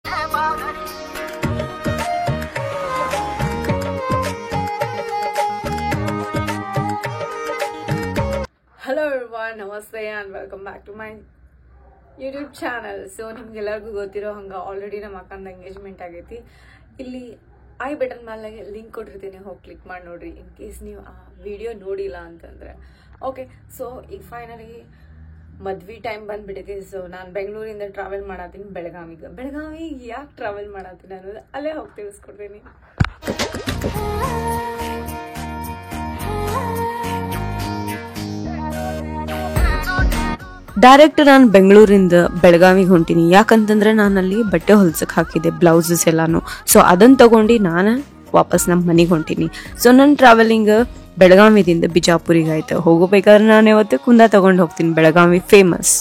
Hello everyone, namaste and welcome back to my YouTube channel. So ನಿಮ್ಗೆಲ್ಲರಿಗೂ ಗೊತ್ತಿರೋ ಹಂಗೆ already ನಮ್ಮ ಅಕ್ಕಂದು ಎಂಗೇಜ್ಮೆಂಟ್ ಆಗೈತಿ. ಇಲ್ಲಿ ಐ ಬಟನ್ ಮೇಲೆ ಲಿಂಕ್ ಕೊಟ್ಟಿರ್ತೀನಿ, ಹೋಗಿ ಕ್ಲಿಕ್ ಮಾಡಿ ನೋಡ್ರಿ ಇನ್ ಕೇಸ್ ನೀವು ಆ ವಿಡಿಯೋ ನೋಡಿಲ್ಲ ಅಂತಂದ್ರೆ. ಓಕೆ, ಸೊ ಈಗ ಫೈನಲಿ ಮದ್ವಿ ಟೈಮ್ ಬಂದ್ಬಿಟ್ಟಿದೆ. ಸೊ ನಾನು ಬೆಂಗಳೂರಿಂದ ಟ್ರಾವೆಲ್ ಮಾಡತ್ತೀನಿ ಬೆಳಗಾವಿಗೆ ಯಾಕೆ ಟ್ರಾವೆಲ್ ಮಾಡತ್ತೀನಿ ಅನ್ನೋದು ಅಲ್ಲೇ ಹೋಗಿ ತಿಳಿಸ್ಕೊಡ್ತೀನಿ. ಡೈರೆಕ್ಟ್ ನಾನು ಬೆಂಗಳೂರಿಂದ ಬೆಳಗಾವಿಗೆ ಹೊಂಟೀನಿ. ಯಾಕಂತಂದ್ರೆ ನಾನು ಅಲ್ಲಿ ಬಟ್ಟೆ ಹೊಲ್ಸಕ್ಕೆ ಹಾಕಿದ್ದೆ, ಬ್ಲೌಸಸ್ ಎಲ್ಲಾನು. ಸೊ ಅದನ್ನು ತಗೊಂಡು ನಾನು ವಾಪಸ್ ನಮ್ಮ ಮನೆಗೆ ಹೊಂಟೀನಿ. ಸೊ ನನ್ನ ಟ್ರಾವೆಲಿಂಗ್ ಬೆಳಗಾವಿದಿಂದ ಬಿಜಾಪುರಿಗೆ ಆಯ್ತು. ಹೋಗಬೇಕಾದ್ರೆ ನಾನು ಯಾವತ್ತೂ ಕುಂದ ತಗೊಂಡು ಹೋಗ್ತೀನಿ. ಬೆಳಗಾವಿ ಫೇಮಸ್.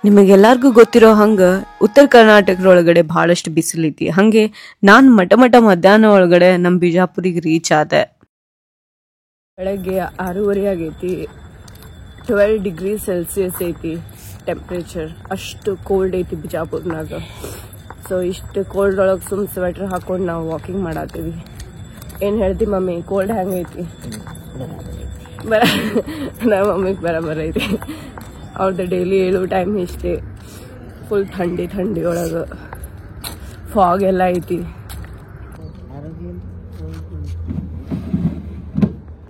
ನಿಮಗೆಲ್ಲರಿಗೂ ಗೊತ್ತಿರೋ ಹಂಗೆ ಉತ್ತರ ಕರ್ನಾಟಕದೊಳಗಡೆ ಭಾಳಷ್ಟು ಬಿಸಿಲೈತಿ. ಹಾಗೆ ನಾನು ಮಠ ಮಧ್ಯಾಹ್ನ ಒಳಗಡೆ ನಮ್ಮ ಬಿಜಾಪುರಿಗೆ ರೀಚ್ ಆದೆ. ಬೆಳಗ್ಗೆ 6:30 ಆಗೈತಿ. 12 ಡಿಗ್ರಿ ಸೆಲ್ಸಿಯಸ್ ಐತಿ ಟೆಂಪ್ರೇಚರ್. ಅಷ್ಟು ಕೋಲ್ಡ್ ಐತಿ ಬಿಜಾಪುರ್ನಾಗ. ಸೊ ಇಷ್ಟು ಕೋಲ್ಡ್ ಒಳಗೆ ಸ್ವೆಟರ್ ಹಾಕೊಂಡು ನಾವು ವಾಕಿಂಗ್ ಮಾಡತ್ತೀವಿ. ಏನು ಹೇಳ್ತಿ ಮಮ್ಮಿ, ಕೋಲ್ಡ್ ಹೆಂಗೈತಿ? ನಮ್ಮ ಮಮ್ಮಿಗೆ ಬರಬರ ಐತಿ. ಅವ್ರದ್ದು ಡೈಲಿ ಏಳು ಟೈಮ್ ಇಷ್ಟೇ. ಫುಲ್ ಥಂಡಿ ಒಳಗೆ ಫಾಗ್ ಎಲ್ಲ ಐತಿ.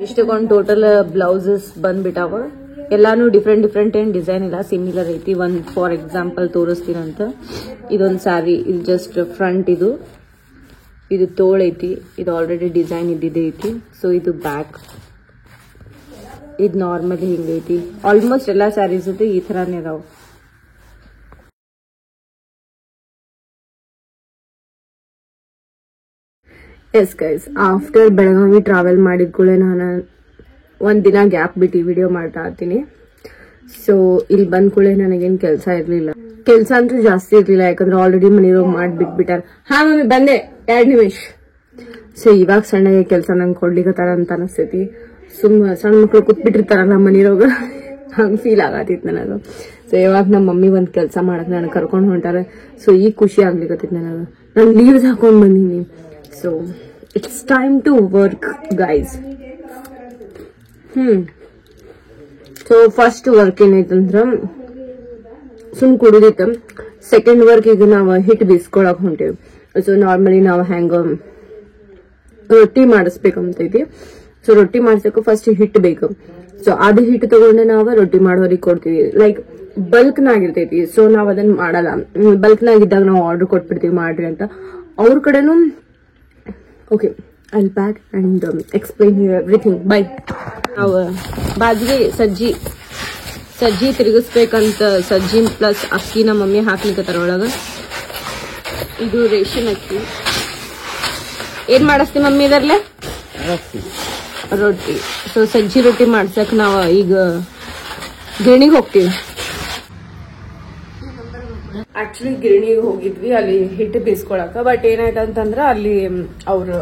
ಇಷ್ಟಕ್ಕೊಂದು ಟೋಟಲ್ ಬ್ಲೌಸಸ್ ಬಂದ್ಬಿಟ್ಟಾವ. ಎಲ್ಲಾನು ಡಿಫ್ರೆಂಟ್ ಏನ್ ಡಿಸೈನ್ ಇಲ್ಲ, ಸಿಮಿಲರ್ ಐತಿ. ಒಂದು ಫಾರ್ ಎಕ್ಸಾಂಪಲ್ ತೋರಿಸ್ತೀನಂತ. ಇದೊಂದು ಸ್ಯಾರಿ, ಇದು ಜಸ್ಟ್ ಫ್ರಂಟ್, ಇದು ತೋಳ್ ಐತಿ. ಇದು ಆಲ್ರೆಡಿ ಡಿಸೈನ್ ಇದ್ದಿದ್ದೆ ಐತಿ. ಸೊ ಇದು ಬ್ಯಾಕ್, ಇದು ನಾರ್ಮಲಿ ಹಿಂಗೈತಿ. ಆಲ್ಮೋಸ್ಟ್ ಎಲ್ಲಾ ಸ್ಯಾರೀಸ್ ಈ ಥರಾನೇ ಅದಾವ. Yes guys, after Belagavi travel ಮಾಡಿದ ಕೂಡ ನಾನು ಒಂದಿನ ಗ್ಯಾಪ್ ಬಿಟ್ಟು ವಿಡಿಯೋ ಮಾಡ್ತಾ ಇರ್ತೀನಿ. ಸೊ ಇಲ್ಲಿ ಬಂದ ಕೂಡ ನನಗೇನು ಕೆಲಸ ಇರಲಿಲ್ಲ. ಕೆಲಸ ಅಂತೂ ಜಾಸ್ತಿ ಇರಲಿಲ್ಲ, ಯಾಕಂದ್ರೆ ಆಲ್ರೆಡಿ ಮನೆಯವ್ರು ಮಾಡಿಬಿಟ್ಬಿಟ್ಟಾರ. ಹಾ ಮಮ್ಮಿ ಬಂದೆ 2 ನಿಮಿಷ. ಸೊ ಇವಾಗ ಸಣ್ಣಗೆ ಕೆಲಸ ನಂಗೆ ಕೊಡ್ಲಿಕ್ಕತ್ತಾರ ಅಂತ ಅನಿಸ್ತೈತಿ. ಸಣ್ಣ ಮಕ್ಳು ಕೂತ್ಬಿಟ್ಟಿರ್ತಾರಲ್ಲ ಮನೆಯವ್ರಾಗ, ಹಂಗೆ ಫೀಲ್ ಆಗತ್ತಿತ್ತು ನನಗೆ. ಸೊ ಇವಾಗ ನಮ್ಮ ಮಮ್ಮಿ ಒಂದು ಕೆಲಸ ಮಾಡಕ್ ನನಗೆ ಕರ್ಕೊಂಡು ಹೊಂಟಾರ. ಸೊ ಈಗ ಖುಷಿ ಆಗ್ಲಿಕ್ಕತ್ತೈತಿ ನನಗೆ. ನಾನು ಲೀವ್ಸ್ ಹಾಕೊಂಡು ಬಂದೀನಿ. So it's time to work guys. So first work ಏನೈತಂದ್ರ ಸುಮ್ ಕುಡಿದಿತ್ತು. ಸೆಕೆಂಡ್ ವರ್ಕ್ ಈಗ ನಾವು ಹಿಟ್ಟು ಬೀಸ್ಕೊಳಕ್ ಹೊಂಟೇವಿ. ಸೊ ನಾರ್ಮಲಿ ನಾವು ಹೆಂಗ ರೊಟ್ಟಿ ಮಾಡಿಸ್ಬೇಕಂತೈತಿ. ಸೊ ರೊಟ್ಟಿ ಮಾಡ್ಸಕ್ಕೆ ಫಸ್ಟ್ ಹಿಟ್ಟು ಬೇಕು. ಸೊ ಅದು ಹಿಟ್ಟು ತಗೊಂಡು ನಾವು ರೊಟ್ಟಿ ಮಾಡೋರಿಗೆ ಕೊಡ್ತೀವಿ. Like bulk ನಾಗಿರ್ತೈತಿ. ಸೊ ನಾವ್ ಅದನ್ನ ಮಾಡಲ್ಲ. ಬಲ್ಕ್ ನಾಗಿದ್ದಾಗ ನಾವು ಆರ್ಡರ್ ಕೊಟ್ಬಿಡ್ತೀವಿ ಮಾಡ್ರಿ ಅಂತ. ಅವ್ರ ಕಡೆನು okay, I'll pack and explain you everything. Bye. ನಾವು ಬಾಜಿಗೆ ಸಜ್ಜಿ ತಿರುಗಿಸ್ಬೇಕಂತ ಸಜ್ಜಿ ಪ್ಲಸ್ ಅಕ್ಕಿ ನಮ್ಮ ಮಮ್ಮಿ ಹಾಕ್ಲಿಕ್ಕತ್ತಾರ ಒಳಗ. ಇದು ರೇಷನ್ ಅಕ್ಕಿ. ಏನ್ ಮಾಡಿಸ್ತೀವಿ ಮಮ್ಮಿ ಇದರ್ಲೆ? ರೊಟ್ಟಿ. ಸೊ ಸಜ್ಜಿ ರೊಟ್ಟಿ ಮಾಡ್ಸಕ್ ನಾವು ಈಗ ಗಿರಣಿಗೆ ಹೋಗ್ತೀವಿ. ಆಕ್ಚುಲಿ ಗಿರಣಿಗೆ ಹೋಗಿದ್ವಿ ಅಲ್ಲಿ ಹಿಟ್ಟು ಬೀಸ್ಕೊಳಕ. ಬಟ್ ಏನಾಯ್ತಂತಂದ್ರ ಅಲ್ಲಿ ಅವ್ರು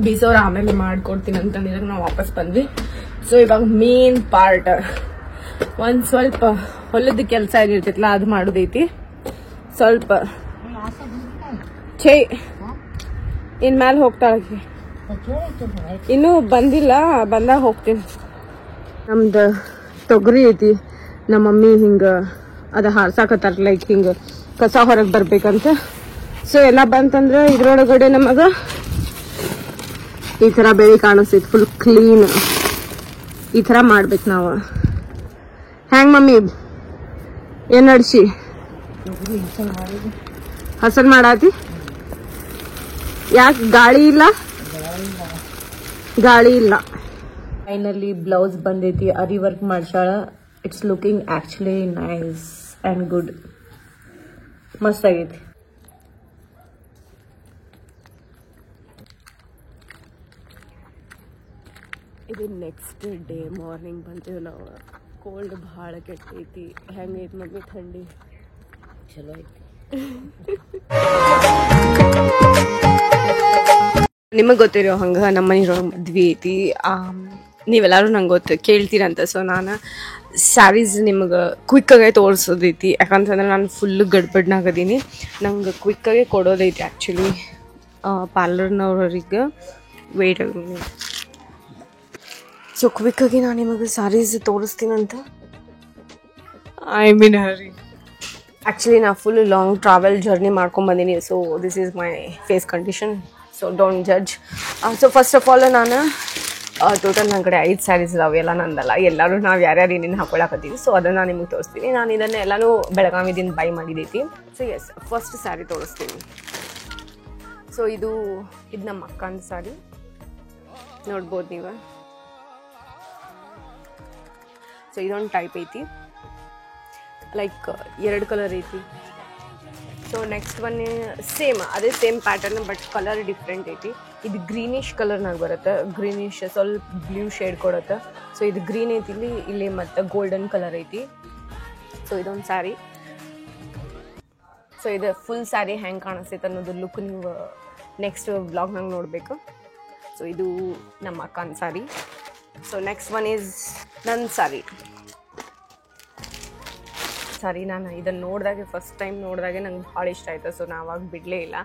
ಬೀಸೋರು ಆಮೇಲೆ ಮಾಡ್ಕೊಡ್ತೀನಿ ಅಂತಂದಿದಾಗ ನಾವು ವಾಪಸ್ ಬಂದ್ವಿ. ಸೊ ಇವಾಗ ಮೇನ್ ಪಾರ್ಟ್ ಒಂದ್ ಸ್ವಲ್ಪ ಹೊಲದ ಕೆಲಸ ಏನಿರ್ತೈತಲ್ಲ ಅದು ಮಾಡೋದೈತಿ. ಸ್ವಲ್ಪ ಇನ್ ಮ್ಯಾಲ ಹೋಗ್ತಾಳೆ, ಇನ್ನೂ ಬಂದಿಲ್ಲ, ಬಂದಾಗ ಹೋಗ್ತೀನಿ. ನಮ್ದು ತೊಗರಿ ಐತಿ. ನಮ್ಮ ಮಮ್ಮಿ ಹಿಂಗ ಅದ ಹಾರ್ಸಾಕತ್ತಾರ, ಲೈಕ್ ಹಿಂಗ ಕಸ ಹೊರಗೆ ಬರ್ಬೇಕಂತ. ಸೊ ಎಲ್ಲ ಬಂತಂದ್ರ ಇದ್ರೊಳಗಡೆ ನಮಗ ಈ ತರ ಬೆಳಿ ಕಾಣಿಸ್ತೈತಿ. ಫುಲ್ ಕ್ಲೀನ್ ಈ ತರ ಮಾಡ್ಬೇಕು ನಾವು. ಹೆಂಗ್ ಮಮ್ಮಿ ಏನ್ ನಡ್ಸಿ ಹಸನ್ ಮಾಡಾತಿ? ಯಾಕೆ ಗಾಳಿ ಇಲ್ಲ? ಫೈನಲಿ ಬ್ಲೌಸ್ ಬಂದೈತಿ. ಅರಿ ವರ್ಕ್ ಮಾಡ್ಸಾಳ. It's looking actually nice and good. ಮಸ್ತ್ ಆಗೈತಿ. ಇದು ನೆಕ್ಸ್ಟ್ ಡೇ ಮಾರ್ನಿಂಗ್ ಬಂತೀವಿ ನಾವು. ಕೋಲ್ಡ್ ಭಾಳ ಕೆಟ್ಟೈತಿ. ಹೆಂಗೈತಿ ಮಮ್ಮಿ ಥಂಡಿ? ಚಲೋ ಐತಿ. ನಿಮಗೆ ಗೊತ್ತಿರೋ ಹಂಗೆ ನಮ್ಮ ಮನೆಯೊಳಗೆ ಮದ್ವೆ ಐತಿ. ನೀವೆಲ್ಲರೂ ನಂಗೆ ಕೇಳ್ತೀರಂತ. ಸೊ ನಾನು ಸ್ಯಾರೀಸ್ ನಿಮ್ಗೆ ಕ್ವಿಕ್ಕಾಗೆ ತೋರಿಸೋದೈತಿ, ಯಾಕಂತಂದ್ರೆ ನಾನು ಫುಲ್ ಗಡ್ಬಡ್ನಾಗದೀನಿ. ನಂಗೆ ಕ್ವಿಕ್ಕಾಗೆ ಕೊಡೋದೈತಿ ಆ್ಯಕ್ಚುಲಿ ಪಾರ್ಲರ್ನವ್ರಿಗೆ. ವೇಟ್ ಸೊ ಕ್ವಿಕ್ಕಾಗಿ ನಾನು ನಿಮಗೆ ಸ್ಯಾರೀಸ್ ತೋರಿಸ್ತೀನಂತ. ಐ ಮೀನ್ ಹರಿ, ಆ್ಯಕ್ಚುಲಿ ನಾನು ಫುಲ್ ಲಾಂಗ್ ಟ್ರಾವೆಲ್ ಜರ್ನಿ ಮಾಡ್ಕೊಂಬಂದೀನಿ. So this is my face condition, so don't judge. So first of all ನಾನು ಟೋಟಲ್ ನನ್ನ ಕಡೆ 5 ಸ್ಯಾರೀಸ್ ಇದಾವೆ, ಎಲ್ಲ ನಂದಲ್ಲ. ಎಲ್ಲರೂ ನಾವು ಯಾರ್ಯಾರು ಏನೇನು ಹಾಕೊಳಕತ್ತೀವಿ, ಸೊ ಅದನ್ನು ನಿಮಗೆ ತೋರಿಸ್ತೀನಿ. ನಾನು ಇದನ್ನು ಎಲ್ಲನೂ ಬೆಳಗಾವಿದಿಂದ ಬೈ ಮಾಡಿದೈತಿ. ಸೊ ಎಸ್, ಫಸ್ಟ್ ಸ್ಯಾರಿ ತೋರಿಸ್ತೀನಿ. ಸೊ ಇದು ನಮ್ಮ ಅಕ್ಕನ ಸ್ಯಾರಿ ನೋಡ್ಬೋದು ನೀವು. ಸೊ ಇದೊಂದು ಟೈಪ್ ಐತಿ, ಲೈಕ್ 2 ಕಲರ್ ಐತಿ. ಸೊ ನೆಕ್ಸ್ಟ್ ಒನ್ ಸೇಮ್, ಅದೇ same pattern but colour different ಐತಿ. ಇದು ಗ್ರೀನಿಶ್ ಕಲರ್ನಾಗ ಬರುತ್ತೆ, ಗ್ರೀನಿಶ್ ಸ್ವಲ್ಪ ಬ್ಲೂ ಶೇಡ್ ಕೊಡುತ್ತೆ. ಸೊ ಇದು ಗ್ರೀನ್ ಐತಿ ಇಲ್ಲಿ ಮತ್ತು ಗೋಲ್ಡನ್ ಕಲರ್ ಐತಿ. ಸೊ ಇದೊಂದು ಸ್ಯಾರಿ. ಸೊ ಇದು ಫುಲ್ ಸ್ಯಾರಿ ಹೆಂಗೆ ಕಾಣಿಸ್ತೈತೆ ಅನ್ನೋದು ಲುಕ್ ನೀವು ನೆಕ್ಸ್ಟ್ ವ್ಲಾಗ್ನಾಗ ನೋಡಬೇಕು. ಸೊ ಇದು ನಮ್ಮ ಅಕ್ಕನ sari. So next one is ನನ್ನ ಸ್ಯಾರಿ. ನಾನು ಇದನ್ನು ನೋಡಿದಾಗೆ ಫಸ್ಟ್ ಟೈಮ್ ನೋಡಿದಾಗೆ ನಂಗೆ ಭಾಳ ಇಷ್ಟ ಆಯಿತು. ಸೊ ನಾನು ಅವಾಗ ಬಿಡಲೇ ಇಲ್ಲ.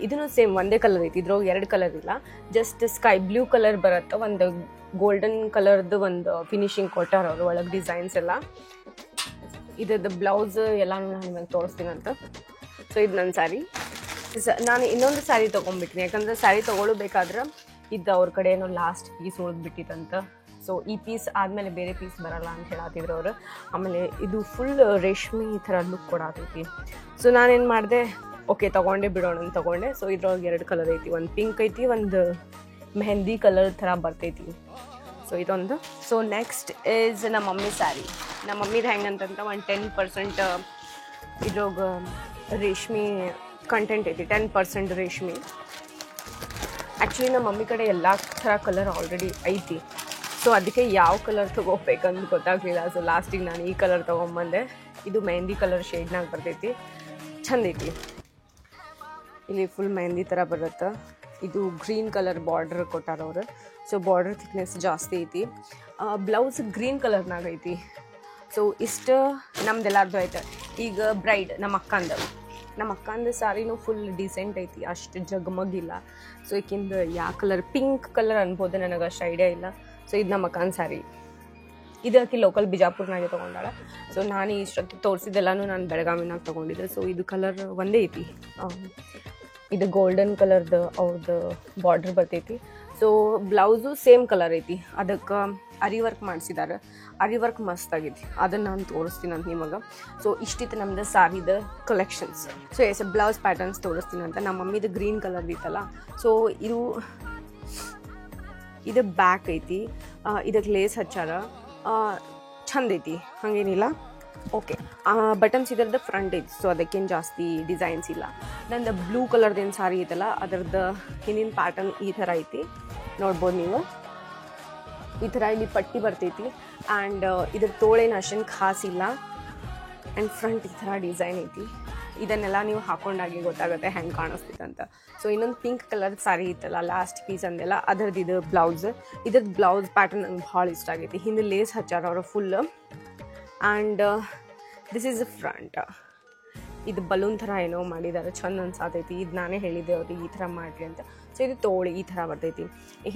ಇದನ್ನು ಸೇಮ್ ಒಂದೇ ಕಲರ್ ಐತಿ, ಇದ್ರೊಳಗೆ 2 ಕಲರ್ ಇಲ್ಲ, ಜಸ್ಟ್ ಸ್ಕೈ ಬ್ಲೂ ಕಲರ್ ಬರುತ್ತೆ. ಒಂದು ಗೋಲ್ಡನ್ ಕಲರ್ದು ಒಂದು ಫಿನಿಶಿಂಗ್ ಕೊಟ್ಟಾರ ಅವರು, ಒಳಗೆ ಡಿಸೈನ್ಸ್ ಎಲ್ಲ. ಇದ್ರದ್ದು ಬ್ಲೌಸ್ ಎಲ್ಲನೂ ನಾನು ನಿಮಗೆ ತೋರಿಸ್ತೀನಂತ. ಸೊ ಇದು ನನ್ನ ಸ್ಯಾರಿ. ನಾನು ಇನ್ನೊಂದು ಸ್ಯಾರಿ ತೊಗೊಂಡ್ಬಿಟ್ಟಿನಿ, ಯಾಕಂದರೆ ಸ್ಯಾರಿ ತೊಗೊಳ್ಬೇಕಾದ್ರೆ ಇದು ಅವ್ರ ಕಡೆ ಏನೋ ಲಾಸ್ಟ್ ಪೀಸ್ ಉಳಿದ್ಬಿಟ್ಟಿತ್ತಂತ. ಸೊ ಈ ಪೀಸ್ ಆದಮೇಲೆ ಬೇರೆ ಪೀಸ್ ಬರಲ್ಲ ಅಂತ ಹೇಳತ್ತಿದ್ರು ಅವರು. ಆಮೇಲೆ ಇದು ಫುಲ್ ರೇಷ್ಮೆ ಈ ಥರ ಲುಕ್ ಕೊಡತೈತಿ. ಸೊ ನಾನೇನು ಮಾಡಿದೆ, ಓಕೆ ತೊಗೊಂಡೆ ಬಿಡೋಣ ಅಂತ ತೊಗೊಂಡೆ. ಸೊ ಇದ್ರೊಳಗೆ 2 ಕಲರ್ ಐತಿ, ಒಂದು ಪಿಂಕ್ ಐತಿ, ಒಂದು ಮೆಹಂದಿ ಕಲರ್ ಥರ ಬರ್ತೈತಿ. ಸೊ ಇದೊಂದು. ಸೊ ನೆಕ್ಸ್ಟ್ ಈಸ್ ನಮ್ಮ ಮಮ್ಮಿ ಸ್ಯಾರಿ. ನಮ್ಮ ಮಮ್ಮಿದು ಹೆಂಗಂತಂದ್ರೆ ಒಂದು 10% ಇದ್ರೊಳಗೆ ರೇಷ್ಮೆ ಕಂಟೆಂಟ್ ಐತಿ, 10% ರೇಷ್ಮೆ. ಆ್ಯಕ್ಚುಲಿ ನಮ್ಮ ಮಮ್ಮಿ ಕಡೆ ಎಲ್ಲ ಥರ ಕಲರ್ ಆಲ್ರೆಡಿ ಐತಿ. ಸೊ ಅದಕ್ಕೆ ಯಾವ ಕಲರ್ ತೊಗೋಬೇಕಂತ ಗೊತ್ತಾಗಲಿಲ್ಲ. ಸೊ ಲಾಸ್ಟಿಗೆ ನಾನು ಈ ಕಲರ್ ತೊಗೊಂಬಂದೆ. ಇದು ಮೆಹಂದಿ ಕಲರ್ ಶೇಡ್ನಾಗ ಬರ್ತೈತಿ, ಚಂದ ಐತಿ. ಇಲ್ಲಿ ಫುಲ್ ಮೆಹಂದಿ ಥರ ಬರುತ್ತೆ. ಇದು ಗ್ರೀನ್ ಕಲರ್ ಬಾರ್ಡರ್ ಕೊಟ್ಟಾರ ಅವರು. ಸೊ ಬಾರ್ಡರ್ ಥಿಕ್ನೆಸ್ ಜಾಸ್ತಿ ಐತಿ. ಬ್ಲೌಸ್ ಗ್ರೀನ್ ಕಲರ್ನಾಗ ಐತಿ. ಸೊ ಇಷ್ಟು ನಮ್ದೆಲ್ಲಾರ್ದು ಐತೆ. ಈಗ ಬ್ರೈಡ್ ನಮ್ಮ ಅಕ್ಕಂದು ಸ್ಯಾರಿನೂ ಫುಲ್ ಡಿಸೆಂಟ್ ಐತಿ, ಅಷ್ಟು ಜಗಮಗಿಲ್ಲ. ಸೊ ಈಕಿಂದು ಯಾವ ಕಲರ್, ಪಿಂಕ್ ಕಲರ್ ಅನ್ಬೋದು, ನನಗೆ ಅಷ್ಟು ಐಡಿಯಾ ಇಲ್ಲ. ಸೊ ಇದು ನಮ್ಮ ಅಕ್ಕನ ಸ್ಯಾರಿ. ಇದಕ್ಕೆ ಲೋಕಲ್ ಬಿಜಾಪುರ್ನಾಗೆ ತೊಗೊಂಡಾಳ. ಸೊ ನಾನು ಇಷ್ಟೊತ್ತು ತೋರಿಸಿದ್ದೆಲ್ಲನೂ ನಾನು ಬೆಳಗಾವಿನಾಗ ತೊಗೊಂಡಿದ್ದೆ. ಸೊ ಇದು ಕಲರ್ ಒಂದೇ ಐತಿ. ಇದು ಗೋಲ್ಡನ್ ಕಲರ್ದು ಅವ್ರದ್ದು ಬಾರ್ಡ್ರ್ ಬರ್ತೈತಿ. ಸೊ ಬ್ಲೌಸು ಸೇಮ್ ಕಲರ್ ಐತಿ, ಅದಕ್ಕೆ ಅರಿ ವರ್ಕ್ ಮಾಡಿಸಿದ್ದಾರೆ. ಅರಿ ವರ್ಕ್ ಮಸ್ತಾಗೈತಿ, ಅದನ್ನು ನಾನು ತೋರಿಸ್ತೀನಂತ ನಿಮಗೆ. ಸೊ ಇಷ್ಟಿತ್ತು ನಮ್ದು ಸ್ಯಾರಿದ collections. So yes blouse patterns ತೋರಿಸ್ತೀನಂತ. ನಮ್ಮ ಮಮ್ಮಿದು ಗ್ರೀನ್ ಕಲರ್ ಐತಲ್ಲ. ಸೊ ಇದು ಬ್ಯಾಕ್ ಐತಿ, ಇದಕ್ಕೆ ಲೇಸ್ ಹಚ್ಚಾರ, ಚಂದ ಐತಿ, ಹಾಗೇನಿಲ್ಲ. ಓಕೆ, ಬಟನ್ಸ್ ಇದರದ್ದು ಫ್ರಂಟ್ ಐತಿ. ಸೊ ಅದಕ್ಕೇನು ಜಾಸ್ತಿ ಡಿಸೈನ್ಸ್ ಇಲ್ಲ. ನಂದು ಬ್ಲೂ ಕಲರ್ದೇನು ಸ್ಯಾರಿ ಐತಲ್ಲ, ಅದರದ್ದು ಹಿಂದಿನ ಪ್ಯಾಟರ್ನ್ ಈ ಥರ ಐತಿ, ನೋಡ್ಬೋದು ನೀವು. ಈ ಥರ ಇಲ್ಲಿ ಪಟ್ಟಿ ಬರ್ತೈತಿ. ಆ್ಯಂಡ್ ಇದ್ರ ತೋಳೇನು ಅಷ್ಟೇನು ಖಾಸ್ ಇಲ್ಲ. ಆ್ಯಂಡ್ ಫ್ರಂಟ್ ಈ ಥರ ಡಿಸೈನ್ ಐತಿ. ಇದನ್ನೆಲ್ಲ ನೀವು ಹಾಕೊಂಡಾಗಿ ಗೊತ್ತಾಗುತ್ತೆ ಹೆಂಗೆ ಕಾಣಿಸ್ತೈತೆ ಅಂತ. ಸೊ ಇನ್ನೊಂದು ಪಿಂಕ್ ಕಲರ್ ಸ್ಯಾರಿ ಇತ್ತಲ್ಲ ಲಾಸ್ಟ್ ಪೀಸ್ ಅಂದೆಲ್ಲ, ಅದರದ್ದು ಇದು ಬ್ಲೌಸ್. ಇದ್ರದ್ದು ಬ್ಲೌಸ್ ಪ್ಯಾಟರ್ನ್ ನಂಗೆ ಭಾಳ ಇಷ್ಟ ಆಗೈತಿ. ಹಿಂದೆ ಲೇಸ್ ಹಚ್ಚಾರ ಅವರು full. And this is the front. ಇದು ಬಲೂನ್ ಥರ ಏನೋ ಮಾಡಿದ್ದಾರೆ, ಚಂದ ಅನ್ಸಾತೈತಿ. ಇದು ನಾನೇ ಹೇಳಿದ್ದೆ ಅವ್ರಿಗೆ ಈ ಥರ ಮಾಡಿರಿ ಅಂತ. ಸೊ ಇದು ತೋಳಿ ಈ ಥರ ಬರ್ತೈತಿ.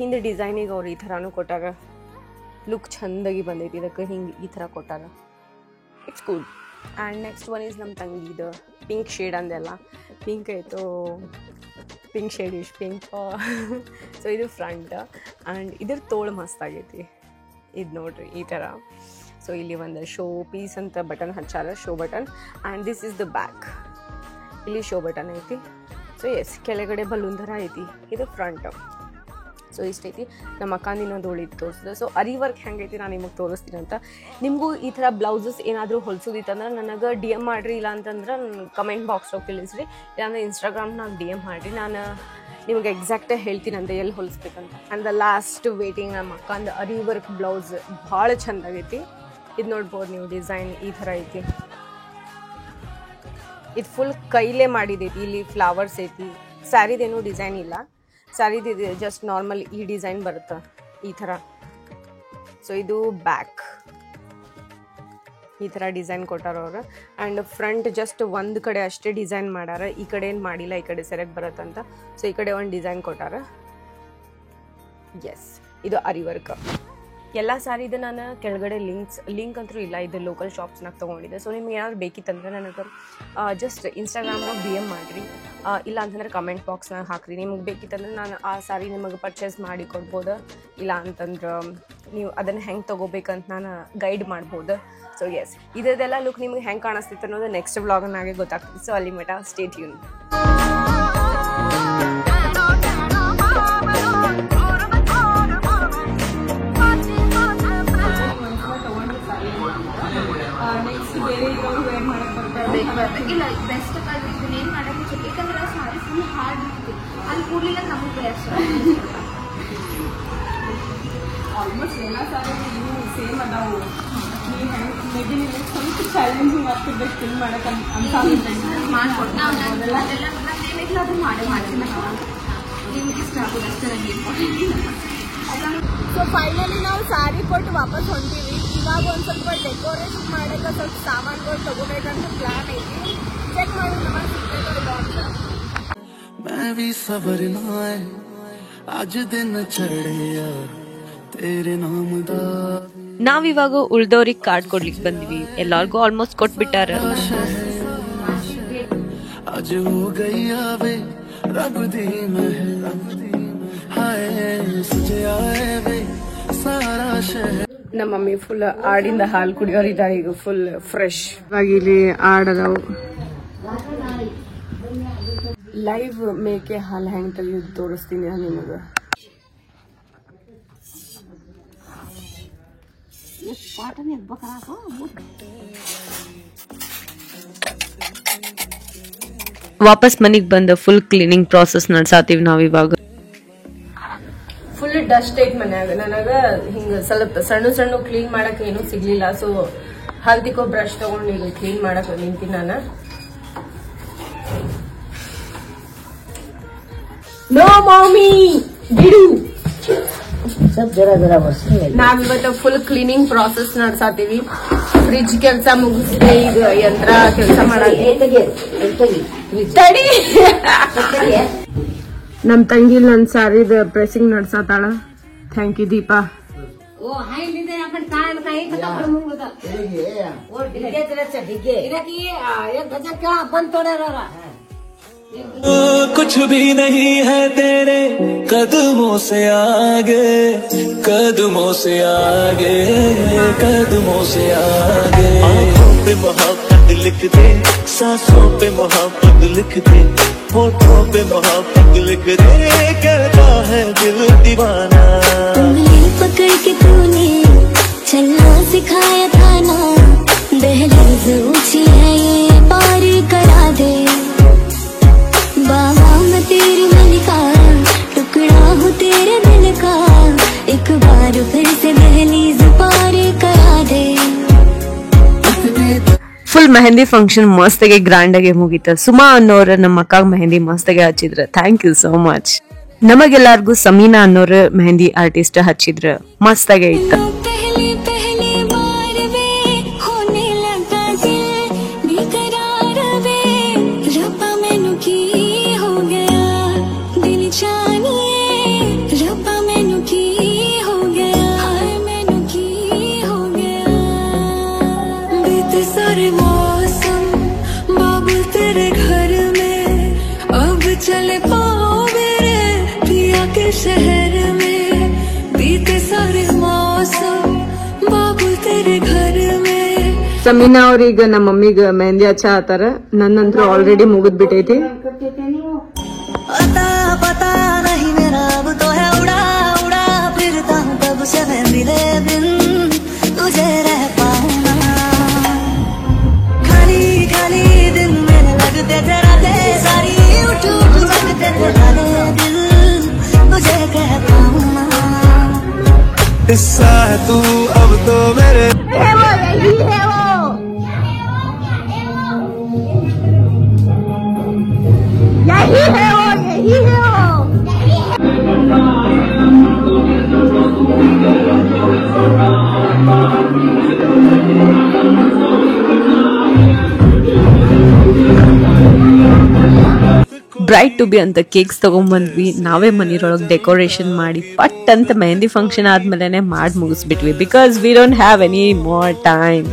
ಹಿಂದೆ ಡಿಸೈನಿಗೆ ಅವ್ರು ಈ ಥರನೂ ಕೊಟ್ಟಾರ, ಲುಕ್ ಚೆಂದಾಗಿ ಬಂದೈತಿ. ಇದಕ್ಕೆ ಹಿಂಗೆ ಈ ಥರ ಕೊಟ್ಟಾರ, it's good. And next one is ನಮ್ಮ ತಂಗಿದು ಪಿಂಕ್ ಶೇಡ್ ಅಂದೆಲ್ಲ, ಪಿಂಕ್ ಆಯಿತು, ಪಿಂಕ್ ಶೇಡ್ ಇಷ್ಟು ಪಿಂಕ್. ಸೊ ಇದು ಫ್ರಂಟ್. ಆ್ಯಂಡ್ ಇದ್ರ ತೋಳು ಮಸ್ತಾಗೈತಿ. ಇದು ನೋಡ್ರಿ ಈ ಥರ. ಸೊ ಇಲ್ಲಿ ಒಂದು ಶೋ ಪೀಸ್ ಅಂತ ಬಟನ್ ಹಚ್ಚಾರ, show button. And this is the back. ಇಲ್ಲಿ ಶೋ ಬಟನ್ ಐತಿ. ಸೊ ಎಸ್, ಕೆಳಗಡೆ ಬಲೂನ್ ಥರ ಐತಿ. ಇದು ಫ್ರಂಟ್. ಸೊ ಇಷ್ಟೈತಿ. ನಮ್ಮ ಅಕ್ಕಂದಿನೊಂದು ಉಳಿದು ತೋರಿಸಿದೆ. ಸೊ ಅರಿ ವರ್ಕ್ ಹೆಂಗೈತಿ ನಾನು ನಿಮಗೆ ತೋರಿಸ್ತೀನಿ ಅಂತ. ನಿಮಗೂ ಈ ಥರ ಬ್ಲೌಸಸ್ ಏನಾದರೂ ಹೊಲಿಸೋದಿತ್ತಂದ್ರೆ ನನಗೆ DM ಮಾಡಿರಿ, ಇಲ್ಲ ಅಂತಂದ್ರೆ ನನ್ನ ಕಮೆಂಟ್ ಬಾಕ್ಸ್ದಾಗ ತಿಳಿಸ್ರಿ, ಇಲ್ಲಾಂದ್ರೆ ಇನ್ಸ್ಟಾಗ್ರಾಮ್ನಾಗ DM ಮಾಡಿರಿ. ನಾನು ನಿಮಗೆ ಎಕ್ಸಾಕ್ಟಾಗಿ ಹೇಳ್ತೀನಂತ ಎಲ್ಲಿ ಹೊಲಿಸ್ಬೇಕಂತ. ಆ್ಯಂಡ್ ದ ಲಾಸ್ಟ್ ವೇಟಿಂಗ್ ನಮ್ಮ ಅಕ್ಕಂದು ಅರಿ ವರ್ಕ್ ಬ್ಲೌಸ್ ಭಾಳ ಚೆಂದಾಗೈತಿ. ಇದು ನೋಡ್ಬೋದು ನೀವು, ಡಿಸೈನ್ ಈ ಥರ ಐತಿ. ಇದು ಫುಲ್ ಕೈಲೇ ಮಾಡಿದೈತಿ. ಇಲ್ಲಿ ಫ್ಲವರ್ಸ್ ಐತಿ. ಸ್ಯಾರಿದೇನೂ ಡಿಸೈನ್ ಇಲ್ಲ, ಸ್ಯಾರಿದು ಜಸ್ಟ್ ನಾರ್ಮಲ್ ಈ ಡಿಸೈನ್ ಬರುತ್ತೆ ಈ ಥರ. ಸೊ ಇದು ಬ್ಯಾಕ್. ಈ ಥರ ಡಿಸೈನ್ ಕೊಟ್ಟಾರ ಅವರು. ಆ್ಯಂಡ್ ಫ್ರಂಟ್ ಜಸ್ಟ್ ಒಂದು ಕಡೆ ಅಷ್ಟೇ ಡಿಸೈನ್ ಮಾಡ್ಯಾರ, ಈ ಕಡೆ ಏನು ಮಾಡಿಲ್ಲ, ಈ ಕಡೆ ಸರಿಯಾಗಿ ಬರುತ್ತಂತ. ಸೊ ಈ ಕಡೆ ಒಂದು ಡಿಸೈನ್ ಕೊಟ್ಟಾರ. ಎಸ್, ಇದು ಅರಿ ವರ್ಕ್. ಎಲ್ಲ ಸಾರಿದು ನಾನು ಕೆಳಗಡೆ ಲಿಂಕ್ ಅಂತೂ ಇಲ್ಲ, ಇದು ಲೋಕಲ್ ಶಾಪ್ಸ್ನಾಗ ತೊಗೊಂಡಿದ್ದೆ. ಸೊ ನಿಮ್ಗೆ ಏನಾದ್ರು ಬೇಕಿತ್ತಂದ್ರೆ ನನಗೆ ಜಸ್ಟ್ ಇನ್ಸ್ಟಾಗ್ರಾಮ್ನಾಗ DM ಮಾಡಿರಿ, ಇಲ್ಲ ಅಂತಂದ್ರೆ ಕಮೆಂಟ್ ಬಾಕ್ಸ್ನಾಗ ಹಾಕ್ರಿ. ನಿಮ್ಗೆ ಬೇಕಿತ್ತಂದ್ರೆ ನಾನು ಆ ಸಾರಿ ನಿಮಗೆ ಪರ್ಚೇಸ್ ಮಾಡಿ ಕೊಡ್ಬೋದು, ಇಲ್ಲ ಅಂತಂದ್ರೆ ನೀವು ಅದನ್ನು ಹೆಂಗೆ ತೊಗೋಬೇಕಂತ ನಾನು ಗೈಡ್ ಮಾಡ್ಬೋದು. ಸೊ ಎಸ್, ಇದೆಲ್ಲ ಲುಕ್ ನಿಮ್ಗೆ ಹೆಂಗೆ ಕಾಣಿಸ್ತಿತ್ತು ಅನ್ನೋದು ನೆಕ್ಸ್ಟ್ ವ್ಲಾಗ್ನಾಗೆ ಗೊತ್ತಾಗ್ತದೆ. ಸೊ ಅಲ್ಲಿ ಮಟ ಸ್ಟೇ ಟ್ಯೂನ್. ಇಲ್ಲ ಬೆಸ್ಟ್ ಇದನ್ನ ಏನ್ ಮಾಡಕ್ಕೆ ಯಾಕಂದ್ರೆ ಸಾರಿ ಫುಲ್ ಹಾರ್ಡ್ ಇರ್ತದೆ, ಅಲ್ಲಿ ಕೂಡ್ಲಿಲ್ಲ ನಮಗೆ ಬೆಸ್ಟ್. ಆಲ್ಮೋಸ್ಟ್ ಎಲ್ಲ ಸಾರಿ ಸೇಮ್ ಅದಾವು. ನೀವು ಮೇ ಬಿ ನಿಮಗೆ ಸ್ವಲ್ಪ ಚಾಲೆಂಜಿಂಗ್ ಆಗ್ತಿರ್ಬೇಕು ಫಿಲ್ ಮಾಡಕ್ಕೆ ಮಾಡ್ಕೊಟ್ಟು ಅದೆಲ್ಲ ಏನಿಲ್ಲ ಅದು ಮಾಡ್ತೀನಿ ನಿಮ್ಗೆ ಇಷ್ಟ ಆಗೋದು ಅಷ್ಟೇ ನನಗೆ. ಸೊ ಫೈನಲಿ ನಾವು ಸಾರಿ ಕೊಟ್ಟು ವಾಪಸ್ ಹೊಂಟೀವಿ. ಇವಾಗ ಒಂದು ಸ್ವಲ್ಪ ಡೆಕೋರೇಷನ್ ಮಾಡೋಕ್ಕೆ ಸ್ವಲ್ಪ ಸಾಮಾನುಗಳು ತಗೋಬೇಕಂತ ಪ್ಲಾನ್ ಐತಿ. ಚೆಕ್ ಮಾಡಿ ನಮಗೆ ಸಿಗ್ತೈತೋ ಅಂತ. मैं भी सबर नाए आज दिन चढ़िया तेरे नाम दा. ನಾವಿವಾಗ ಉಳ್ದವ್ರಿಗೆ ಕಾರ್ಡ್ ಕೊಡ್ಲಿಕ್ಕೆ ಬಂದ್ವಿ. ಎಲ್ಲಾರ್ಗು ಆಲ್ಮೋಸ್ಟ್ ಕೊಟ್ಬಿಟ್ಟಾರ. आज हो गई आवे रब दी महल हाय सजे आए वे सारा शहर. ನಮ್ಮ ಮಮ್ಮಿ ಫುಲ್ ಆಡಿಂದ ಹಾಲು ಕುಡಿಯೋರಿದ್ದಾರೆ ಈಗ ಫುಲ್ ಫ್ರೆಶ್. ಇವಾಗ ಇಲ್ಲಿ ಆಡದವು ಲೈವ್ ಮೇಕೆ ಹಾಲು ಹೆಂಗೆ ತೆಗೆದು ತೋರಿಸ್ತೀನಿ ನಾನು ನಿಮಗೆ. ವಾಪಸ್ ಮನಿಗ್ ಬಂದ ಫುಲ್ ಕ್ಲೀನಿಂಗ್ ಪ್ರಾಸೆಸ್ ನಡ್ಸಾತೀವಿ ನಾವಿವಾಗ. ಫುಲ್ ಡಸ್ಟ್ ಐತ್ ಮನ್ಯಾಗ. ನನಗ ಹಿಂಗ ಸ್ವಲ್ಪ ಸಣ್ಣ ಸಣ್ಣ ಕ್ಲೀನ್ ಮಾಡಕ್ ಏನೂ ಸಿಗ್ಲಿಲ್ಲ. ಸೊ ಹಲ್ದಿಕೋ ಬ್ರಷ್ ತಗೊಂಡು ಈಗ ಕ್ಲೀನ್ ಮಾಡಕ್ ನಿಂತೀನಿ ನಾನು. ನೋ ಮಮ್ಮಿ ಬಿಡು. ನಾವಿವತ್ತು ಫುಲ್ ಕ್ಲೀನಿಂಗ್ ಪ್ರಾಸೆಸ್ ನಡ್ಸಾತೀವಿ. ಫ್ರಿಜ್ ಕೆಲಸ ಮುಗಿಸಿದೆ, ಈಗ ಯಂತ್ರ ಕೆಲಸ ಮಾಡಕ್ಕೆ. ನಮ್ ತಂಗಿ ನನ್ ಸಾರಿದ ಪ್ರೆಸಿಂಗ್ ನಡ್ಸತಾಳ. Thank you Deepa. कुछ भी नहीं है तेरे कदमों से आगे कदमों से आगे कदमों से आगे. आँखों पे मोहब्बत लिख दे, सांसों पे मोहब्बत लिख दे, होठों पे मोहब्बत लिख दे, कहता है दिल दीवाना. उंगली पकड़ के तूने चलना सिखाया था ना, दहलीज ऊंची है ये पार करा दे. बाबा मैं तेरी मलिका, टुकड़ा हूँ तेरे दिल का, एक बार फिर से दहलीज पार करा दे. ಫುಲ್ ಮೆಹಂದಿ ಫಂಕ್ಷನ್ ಮಸ್ತಾಗೆ ಗ್ರ್ಯಾಂಡ್ ಆಗಿ ಮುಗೀತ. ಸುಮಾ ಅನ್ನೋರು ನಮ್ಮ ಅಕ್ಕಾಗ ಮೆಹಂದಿ ಮಸ್ತಾಗೆ ಹಚ್ಚಿದ್ರ. Thank you so much. ನಮಗೆಲ್ಲಾರ್ಗು ಸಮೀನಾ ಅನ್ನೋರು ಮೆಹಂದಿ ಆರ್ಟಿಸ್ಟ್ ಹಚ್ಚಿದ್ರ. ಮಸ್ತಾಗೆ ಇತ್ತು. चले पाओ मेरे पिया के शहर में, बीते सारे मौसम बाबू तेरे घर में. ಸಮೀನಾ ಅವ್ರೀಗ ನಮ್ಮ ಮಮ್ಮಿಗ ಮೆಹಂದಿ ಹಚ್ಚ ಆತಾರ. ನನ್ನಂತೂ ಆಲ್ರೆಡಿ ಮುಗಿದ್ ಬಿಟ್ಟೈತಿ. पता नहीं मेरा अब तो है उड़ा उड़ा फिरता हूँ कब से मैं मिले बिन तुझे रह पाऊँ ना. खाली खाली दिन मेरे लगते थे रातें सारी उठ उठ जगते थे वाले दिल तुझे कह पाऊँ ना. हिस्सा है तू अब तो मेरे. है वो, यही है वो. यही है वो, यही है वो. ಬ್ರೈಟ್ ಟು ಬಿ ಅಂತ ಕೇಕ್ಸ್ ತಗೊಂಡ್ಬಂದ್ವಿ. ನಾವೇ ಮನೆಯೊಳಗೆ ಡೆಕೋರೇಷನ್ ಮಾಡಿ ಪಟ್ ಅಂತ ಮೆಹಂದಿ ಫಂಕ್ಷನ್ ಆದ್ಮೇಲೆ ಮಾಡಿ ಮುಗಿಸ್ಬಿಟ್ವಿ. Because we don't have any more time.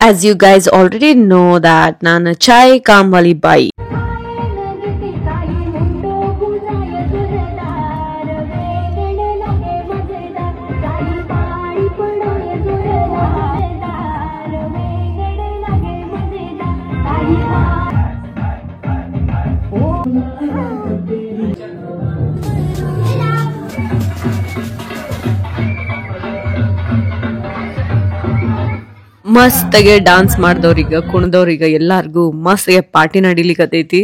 As you guys already know that ನಾನು chai kaam wali bai. ಮಸ್ತಾಗೆ ಡಾನ್ಸ್ ಮಾಡ್ದವ್ರಿಗ ಕುಣದವ್ರಿಗ ಎಲ್ಲಾರ್ಗು ಮಸ್ತಾಗೆ ಪಾರ್ಟಿ ನಡಿಲಿಕ್ಕತೈತಿ.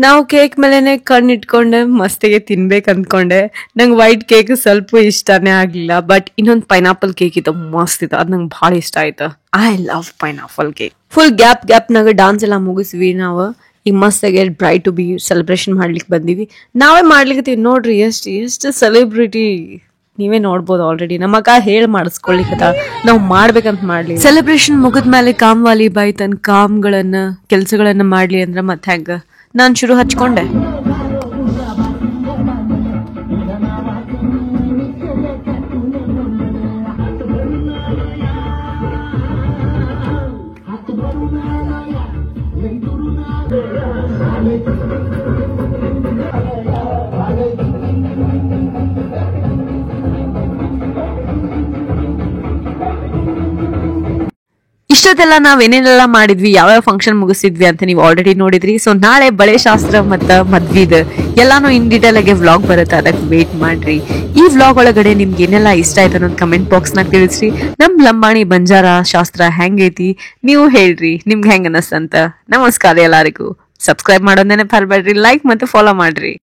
ನಾವು ಕೇಕ್ ಮೇಲೆನೆ ಕಣ್ಣಿಟ್ಕೊಂಡೆ ಮಸ್ತಾಗೆ ತಿನ್ಬೇಕು ಅಂದ್ಕೊಂಡೆ. ನಂಗೆ ವೈಟ್ ಕೇಕ್ ಸ್ವಲ್ಪ ಇಷ್ಟನೇ ಆಗ್ಲಿಲ್ಲ. ಬಟ್ ಇನ್ನೊಂದು ಪೈನಾಪಲ್ ಕೇಕ್ ಇತ್ತು, ಮಸ್ತ್ ಇತ್ತು, ಅದು ನಂಗೆ ಭಾಳ ಇಷ್ಟ ಆಯ್ತು. I love pineapple cake. Full ಗ್ಯಾಪ್ನಾಗ ಡಾನ್ಸ್ ಎಲ್ಲ ಮುಗಿಸ್ವಿ ನಾವು. ಈಗ ಮಸ್ತಾಗೆ ಬ್ರೈಟ್ ಟು ಬಿ ಸೆಲೆಬ್ರೇಷನ್ ಮಾಡ್ಲಿಕ್ಕೆ ಬಂದಿವಿ. ನಾವೇ ಮಾಡ್ಲಿಕ್ಕತ್ತೀವಿ ನೋಡ್ರಿ. ಎಷ್ಟು ಸೆಲೆಬ್ರಿಟಿ ನೀವೇ ನೋಡ್ಬೋದು. ಆಲ್ರೆಡಿ ನಮ್ಮ ಅಕ್ಕ ಹೇಳಿ ಮಾಡಿಸ್ಕೊಳ್ಳಿಕತ್ತ, ನಾವು ಮಾಡ್ಬೇಕಂತ ಮಾಡ್ಲಿ. ಸೆಲೆಬ್ರೇಷನ್ ಮುಗಿದ್ಮೇಲೆ ಕಾಮ್ವಾಲಿ ಬಾಯಿ ತನ್ನ ಕಾಮ್ಗಳನ್ನ ಕೆಲ್ಸಗಳನ್ನ ಮಾಡ್ಲಿ ಅಂದ್ರ ಮತ್ತೆ ಹೆಂಗ ನಾನ್ ಶುರು ಹಚ್ಕೊಂಡೆ. ಇಷ್ಟೊತ್ತೆಲ್ಲ ನಾವ್ ಏನೇನೆಲ್ಲ ಮಾಡಿದ್ವಿ, ಯಾವ್ಯಾವ ಫಂಕ್ಷನ್ ಮುಗಿಸಿದ್ವಿ ಅಂತ ನೀವು ಆಲ್ರೆಡಿ ನೋಡಿದ್ರಿ. ಸೊ ನಾಳೆ ಬಳೆ ಶಾಸ್ತ್ರ ಮತ್ತ ಮದ್ವಿದ ಎಲ್ಲಾನು ಇನ್ ಡೀಟೇಲ್ ಆಗಿ ವ್ಲಾಗ್ ಬರುತ್ತೆ, ಅದಕ್ಕೆ ವೇಟ್ ಮಾಡ್ರಿ. ಈ ವ್ಲಾಗ್ ಒಳಗಡೆ ನಿಮ್ಗೆ ಏನೆಲ್ಲ ಇಷ್ಟ ಆಯ್ತು ಅನ್ನೋದು ಕಮೆಂಟ್ ಬಾಕ್ಸ್ ನಾಗ ತಿಳಿಸ್ರಿ. ನಮ್ ಲಂಬಾಣಿ ಬಂಜಾರ ಶಾಸ್ತ್ರ ಹೆಂಗೈತಿ ನೀವು ಹೇಳ್ರಿ, ನಿಮ್ಗೆ ಹೆಂಗ ಅನಸ್ತಂತ. ನಮಸ್ಕಾರ ಎಲ್ಲರಿಗೂ. ಸಬ್ಸ್ಕ್ರೈಬ್ ಮಾಡೋದೇನೆ ಮರಿಬೇಡ್ರಿ, ಲೈಕ್ ಮತ್ತೆ ಫಾಲೋ ಮಾಡ್ರಿ.